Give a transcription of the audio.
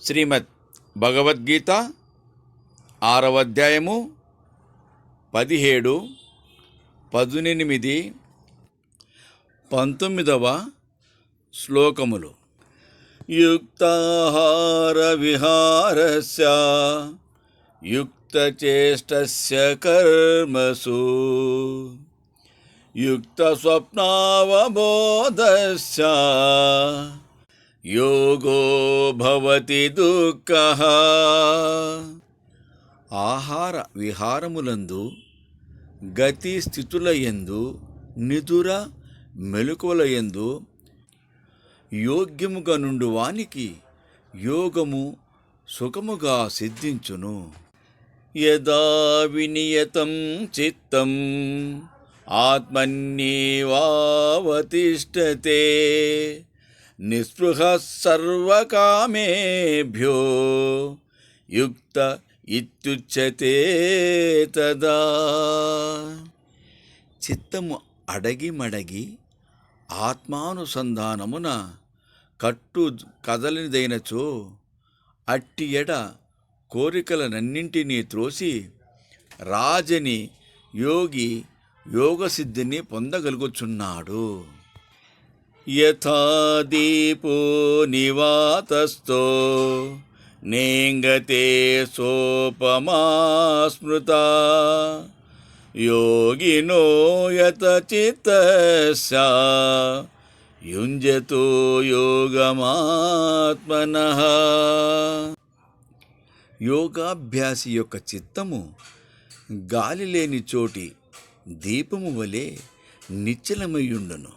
శ్రీమద్ భగవద్గీత 6వ అధ్యాయము 17, 18, 19వ శ్లోకములు. యుక్తాహార విహారస్య యుక్తచేష్టస్య కర్మసు యుక్త స్వప్నావబోధస్య యోగో భవతి దుఃఖః. ఆహార విహారములందు, గతి స్థితులయందు, నిదుర మెలకువలయందు యోగ్యముగా నుండు వానికి యోగము సుఖముగా సిద్ధించును. యదా వినియతం చిత్తం ఆత్మన్యేవావతిష్ఠతే నిస్పృహ సర్వకామేభ్యో యుక్త ఇత్యుచ్యతే తదా. చిత్తము అడగి మడగి ఆత్మానుసంధానమున కట్టు కదలినదైనచో అట్టి ఎడ కోరికలనన్నింటినీ త్రోసి రాజని యోగి యోగసిద్ధిని పొందగలుగుచున్నాడు. యథా దీపో నివాతస్థో నేంగతే సోపమా స్మృతా యోగినో యత చిత్తస్య యుంజతో యోగమాత్మనః. యోగాభ్యాసి యొక్క చిత్తము గాలి లేని చోటి దీపము వలె నిశ్చలమయ్యుండును.